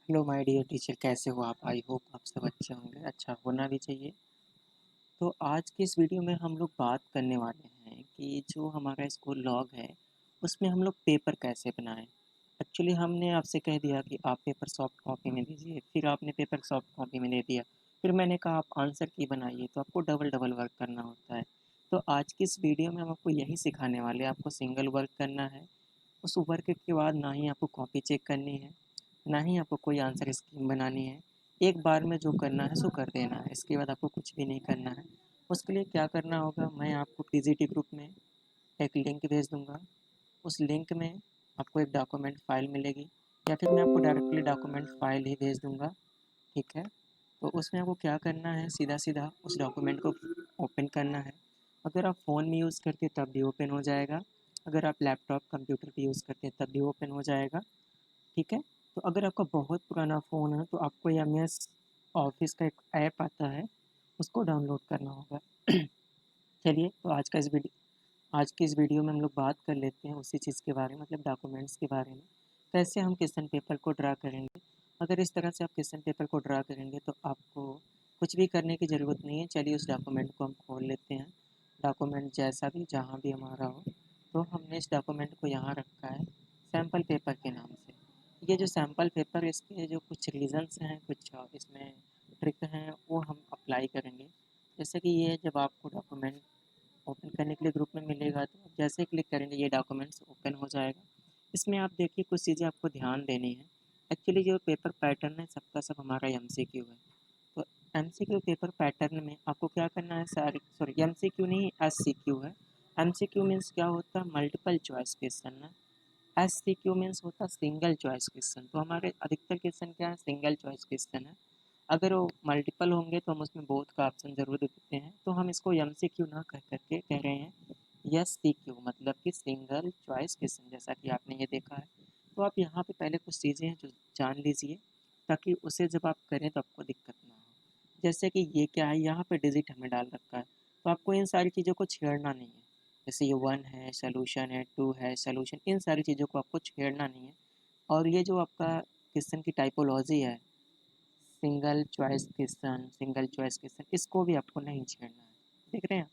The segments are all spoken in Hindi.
हेलो माय डियर टीचर, कैसे हो आप? आई होप आप सब अच्छे होंगे, अच्छा होना भी चाहिए। तो आज की इस वीडियो में हम लोग बात करने वाले हैं कि जो हमारा स्कूल लॉग है उसमें हम लोग पेपर कैसे बनाएं। एक्चुअली हमने आपसे कह दिया कि आप पेपर सॉफ्ट कॉपी में दीजिए, फिर आपने पेपर सॉफ्ट कॉपी में दे दिया, फिर मैंने कहा आप आंसर की बनाइए, तो आपको डबल डबल वर्क करना होता है। तो आज की इस वीडियो में हम आपको यही सिखाने वाले हैं, आपको सिंगल वर्क करना है। उस वर्क के बाद ना ही आपको कॉपी चेक करनी है, ना ही आपको कोई आंसर स्कीम बनानी है। एक बार में जो करना है सो कर देना है, इसके बाद आपको कुछ भी नहीं करना है। उसके लिए क्या करना होगा, मैं आपको पीजीटी ग्रुप में एक लिंक भेज दूंगा। उस लिंक में आपको एक डॉक्यूमेंट फ़ाइल मिलेगी, या फिर मैं आपको डायरेक्टली डॉक्यूमेंट फ़ाइल ही भेज दूंगा। ठीक है, तो उसमें आपको क्या करना है, सीधा सीधा उस डॉक्यूमेंट को ओपन करना है। अगर आप फ़ोन में यूज़ करते हैं तब भी ओपन हो जाएगा, अगर आप लैपटॉप कंप्यूटर पे यूज़ करते हैं तब भी ओपन हो जाएगा। ठीक है, तो अगर आपका बहुत पुराना फ़ोन है तो आपको एम एस ऑफिस का एक ऐप आता है, उसको डाउनलोड करना होगा। चलिए, तो आज की इस वीडियो में हम लोग बात कर लेते हैं उसी चीज़ के बारे में, मतलब डॉक्यूमेंट्स के बारे में। कैसे हम क्वेश्चन पेपर को ड्रा करेंगे। अगर इस तरह से आप क्वेश्चन पेपर को ड्रा करेंगे तो आपको कुछ भी करने की ज़रूरत नहीं है। चलिए उस डॉक्यूमेंट को हम खोल लेते हैं। डॉक्यूमेंट जैसा भी जहाँ भी हमारा हो, तो हमने इस डॉक्यूमेंट को यहाँ रखा है सैम्पल पेपर के नाम से। ये जो सैम्पल पेपर, इसके जो कुछ रीज़न्स हैं, कुछ इसमें ट्रिक हैं, वो हम अप्लाई करेंगे। जैसे कि ये जब आपको डॉक्यूमेंट ओपन करने के लिए ग्रुप में मिलेगा, तो आप जैसे क्लिक करेंगे ये डॉक्यूमेंट्स ओपन हो जाएगा। इसमें आप देखिए कुछ चीज़ें आपको ध्यान देनी है। एक्चुअली जो पेपर पैटर्न है सबका सब हमारा एमसीक्यू है। तो एमसीक्यू पेपर पैटर्न में आपको क्या करना है, सारी सॉरी एमसीक्यू नहीं, एससीक्यू है। एमसीक्यू मीन्स क्या होता है, मल्टीपल चॉइस क्वेश्चन है। एससीक्यू मीन्स होता है सिंगल चॉइस क्वेश्चन। तो हमारे अधिकतर क्वेश्चन क्या है, सिंगल चॉइस क्वेश्चन है। अगर वो मल्टीपल होंगे तो हम उसमें बोथ का ऑप्शन ज़रूर देते हैं। तो हम इसको एमसीक्यू ना कह करके कह रहे हैं एससीक्यू, मतलब कि सिंगल चॉइस क्वेश्चन, जैसा कि आपने ये देखा है। तो आप यहाँ पे पहले कुछ चीज़ें हैं जो जान लीजिए, ताकि उसे जब आप करें तो आपको दिक्कत ना हो। जैसे कि ये क्या है, यहाँ पे डिजिट हमें डाल रखा है, तो आपको इन सारी चीज़ों को छेड़ना नहीं है। जैसे ये 1 है सॉल्यूशन है, 2 है सॉल्यूशन, इन सारी चीज़ों को आपको छेड़ना नहीं है। और ये जो आपका क्वेश्चन की टाइपोलॉजी है, सिंगल चॉइस क्वेश्चन, इसको भी आपको नहीं छेड़ना है। देख रहे हैं,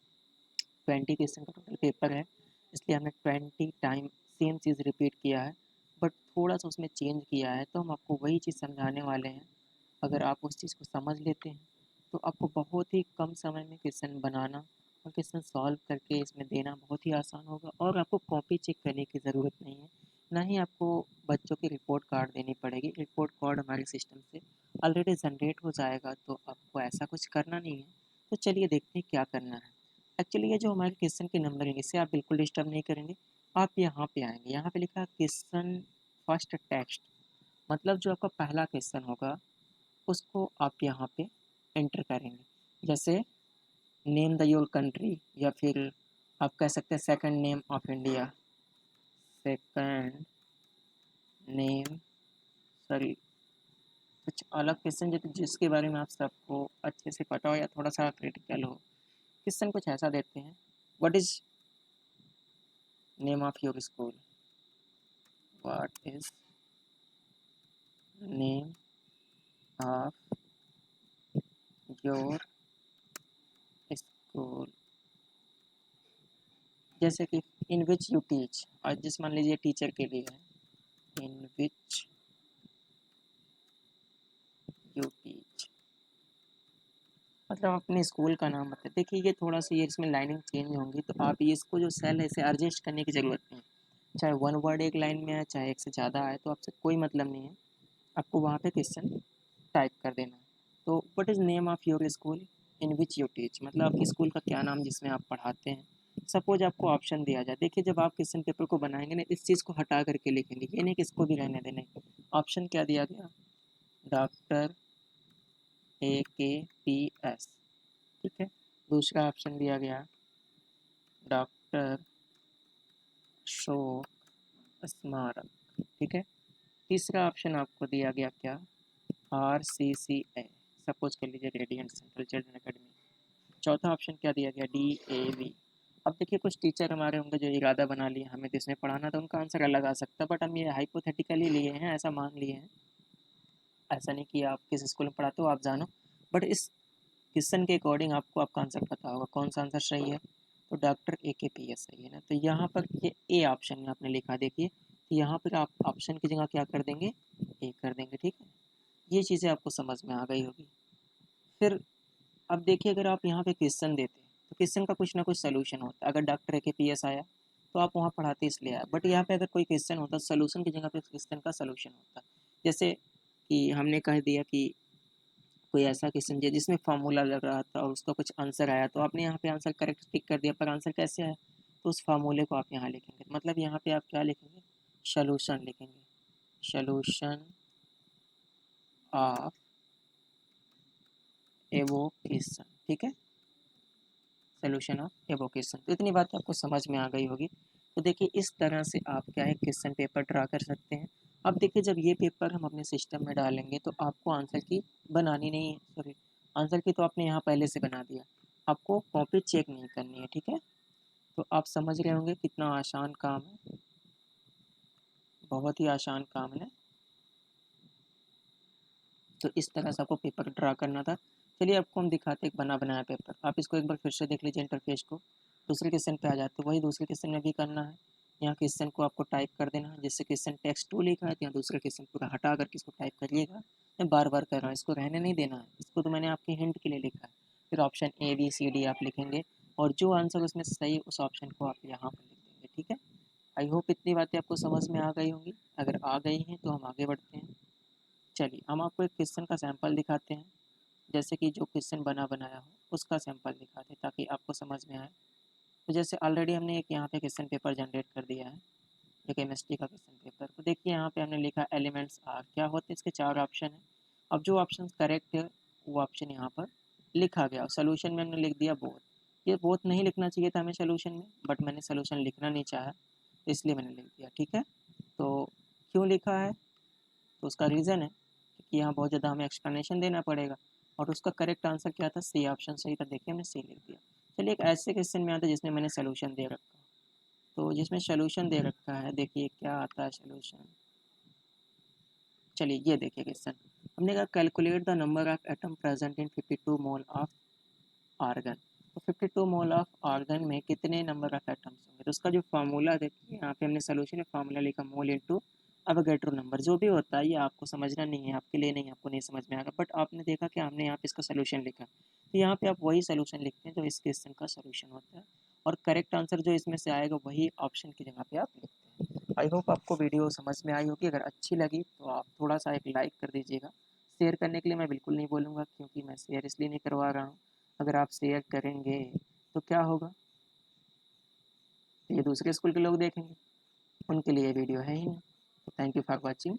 20 क्वेश्चन का टोटल पेपर है, इसलिए हमने 20 टाइम सेम चीज़ रिपीट किया है, बट थोड़ा सा उसमें चेंज किया है। तो हम आपको वही चीज़ समझाने वाले हैं। अगर आप उस चीज़ को समझ लेते हैं तो आपको बहुत ही कम समय में क्वेश्चन बनाना और क्वेश्चन सॉल्व करके इसमें देना बहुत ही आसान होगा, और आपको कॉपी चेक करने की ज़रूरत नहीं है। ना ही आपको बच्चों की रिपोर्ट कार्ड देनी पड़ेगी। रिपोर्ट कार्ड हमारे सिस्टम से ऑलरेडी जनरेट हो जाएगा, तो आपको ऐसा कुछ करना नहीं है। तो चलिए देखते हैं क्या करना है। एक्चुअली ये जो हमारे क्वेश्चन की नंबरिंग, इससे आप बिल्कुल डिस्टर्ब नहीं करेंगे। आप यहाँ पे आएंगे, यहाँ पे लिखा है क्वेश्चन फर्स्ट टेक्स्ट, मतलब जो आपका पहला क्वेश्चन होगा उसको आप यहाँ पे एंटर करेंगे। जैसे नेम द योर कंट्री, या फिर आप कह सकते हैं second name of India, second name, sorry कुछ अलग क्वेश्चन जो जिसके बारे में आप सबको अच्छे से पता हो या थोड़ा सा क्रिटिकल हो। क्वेश्चन कुछ ऐसा देते हैं, what is name of your school, what is name of your school. जैसे कि इन विच यू टीच, और जिस मान लीजिए टीचर के लिए है, इन विच यू टीच, मतलब अपने स्कूल का नाम बताए। देखिए ये थोड़ा सा ये इसमें लाइनिंग चेंज होंगी, तो आप ये इसको जो सेल है इसे एडजस्ट करने की ज़रूरत नहीं है। चाहे वन वर्ड एक लाइन में आए, चाहे एक से ज़्यादा आए, तो आपसे कोई मतलब नहीं है। आपको वहाँ पे क्वेश्चन टाइप कर देना है। तो what is name of your school in which you teach, मतलब आपके स्कूल का क्या नाम जिसमें आप पढ़ाते हैं। सपोज आपको ऑप्शन दिया जाए, देखिए जब आप क्वेश्चन पेपर को बनाएंगे ना, इस चीज़ को हटा करके लिखेंगे, ये नहीं कि इसको भी रहने देने। ऑप्शन क्या दिया गया, डॉक्टर AKPS, ठीक है। दूसरा ऑप्शन दिया गया डॉक्टर अशोक स्मारक, ठीक है। तीसरा ऑप्शन आपको दिया गया क्या, RCCA, सपोज कर लीजिए रेडियंट सेंट्रल चिल्ड्रन अकेडमी। चौथा ऑप्शन क्या दिया गया, DAV। अब देखिए कुछ टीचर हमारे होंगे जो इरादा बना लिए हमें तो इसमें पढ़ाना था, उनका आंसर अलग आ सकता है, बट हम ये हाइपोथेटिकली लिए हैं, ऐसा मान लिए हैं। ऐसा नहीं कि आप किस स्कूल में पढ़ाते हो आप जानो, बट इस क्वेश्चन के अकॉर्डिंग आपको आपका आंसर पता होगा कौन सा आंसर सही है। तो डॉक्टर AKPS सही है ना। तो यहाँ पर ये ए ऑप्शन में आपने लिखा, देखिए तो यहाँ पर आप ऑप्शन की जगह क्या कर देंगे, ए कर देंगे, ठीक है। ये चीज़ें आपको समझ में आ गई होगी। फिर अब देखिए, अगर आप यहाँ पे क्वेश्चन देते तो क्वेश्चन का कुछ ना कुछ सोल्यूशन होता। अगर डॉक्टर AKPS आया तो आप वहाँ पढ़ाते इसलिए आया, बट यहाँ पे अगर कोई क्वेश्चन होता सोल्यूशन की जगह पे क्वेश्चन का सोल्यूशन होता। जैसे कि हमने कह दिया कि कोई ऐसा क्वेश्चन दिया जिसमें फार्मूला लग रहा था और उसका कुछ आंसर आया, तो आपने यहाँ पे आंसर करेक्ट टिक कर दिया, पर आंसर कैसे आया, तो उस फार्मूले को आप यहाँ लिखेंगे। मतलब यहाँ पे आप क्या लिखेंगे, सोल्यूशन लिखेंगे, सोल्यूशन ऑफ एवोकेशन, ठीक है, सोल्यूशन ऑफ एवोकेशन। तो इतनी बात आपको समझ में आ गई होगी। तो देखिए इस तरह से आप क्या है क्वेश्चन पेपर ड्रा कर सकते हैं। अब देखिए जब ये पेपर हम अपने सिस्टम में डालेंगे तो आपको आंसर की बनानी नहीं है, सॉरी आंसर की तो आपने यहाँ पहले से बना दिया, आपको कॉपी चेक नहीं करनी है, ठीक है। तो आप समझ रहे होंगे कितना आसान काम है, बहुत ही आसान काम है। तो इस तरह से आपको पेपर ड्रा करना था। चलिए आपको हम दिखाते हैं एक बना बनाया पेपर। आप इसको एक बार फिर से देख लीजिए इंटरफेस को। दूसरे क्वेश्चन पे आ जाते हैं, वही दूसरे क्वेश्चन में भी करना है। यहाँ क्वेश्चन को आपको टाइप कर देना है, जैसे क्वेश्चन टेक्स्ट 2 लिखा है तो यहाँ दूसरा क्वेश्चन पूरा हटा करके इसको टाइप करिएगा। मैं बार बार कर रहा हूँ, इसको रहने नहीं देना है, इसको तो मैंने आपके हिंट के लिए लिखा है। फिर ऑप्शन ABCD आप लिखेंगे और जो आंसर उसमें सही उस ऑप्शन को आप यहाँ पर लिख देंगे, ठीक है। आई होप इतनी बातें आपको समझ में आ गई होंगी। अगर आ गई हैं तो हम आगे बढ़ते हैं। चलिए हम आपको एक क्वेश्चन का सैंपल दिखाते हैं, जैसे कि जो क्वेश्चन बना बनाया हो उसका सैंपल दिखाते हैं ताकि आपको समझ में आए। तो जैसे ऑलरेडी हमने एक यहाँ पे क्वेश्चन पेपर जनरेट कर दिया है, एक केमिस्ट्री का क्वेश्चन पेपर। तो देखिए यहाँ पे हमने लिखा एलिमेंट्स आर, क्या होते हैं इसके 4 ऑप्शन है। अब जो ऑप्शन करेक्ट है वो ऑप्शन यहाँ पर लिखा गया, सोल्यूशन में हमने लिख दिया बोथ। ये बोथ नहीं लिखना चाहिए था हमें सोल्यूशन में, बट मैंने सोल्यूशन लिखना नहीं चाहा इसलिए मैंने लिख दिया, ठीक है। तो क्यों लिखा है, तो उसका रीज़न है कि यहाँ बहुत ज़्यादा हमें एक्सप्लेनेशन देना पड़ेगा। और उसका करेक्ट आंसर क्या था, सी ऑप्शन सही था, देखिए हमने सी लिख दिया। चलिए एक ऐसे क्वेश्चन में आता है जिसमें मैंने सोल्यूशन दे रखा, तो जिसमें सोल्यूशन दे रखा है देखिए क्या आता है सोल्यूशन। चलिए ये देखिए क्वेश्चन, हमने कहा calculate the number of atom present in 52 mole of argon. तो 52 मोल ऑफ आर्गन में कितने नंबर ऑफ एटम्स होंगे, तो उसका जो फार्मूला देखिए यहाँ पे हमने सोल्यूशन में फार्मूला लिखा मोल इंटू अवोगैड्रो नंबर। जो भी होता है ये आपको समझना नहीं है, आपके लिए नहीं, आपको नहीं समझ में आएगा, बट आपने देखा कि हमने यहाँ पे इसका सोल्यूशन लिखा, तो यहाँ पे आप वही सोल्यूशन लिखते हैं जो इस क्वेश्चन का सोल्यूशन होता है, और करेक्ट आंसर जो इसमें से आएगा वही ऑप्शन की जगह पे आप लिखते हैं। आई होप आपको वीडियो समझ में आई होगी। अगर अच्छी लगी तो आप थोड़ा सा एक लाइक कर दीजिएगा। शेयर करने के लिए मैं बिल्कुल नहीं बोलूँगा, क्योंकि मैं शेयर इसलिए नहीं करवा रहा हूँ, अगर आप शेयर करेंगे तो क्या होगा, ये दूसरे स्कूल के लोग देखेंगे, उनके लिए वीडियो है ही नहीं। Thank you for watching.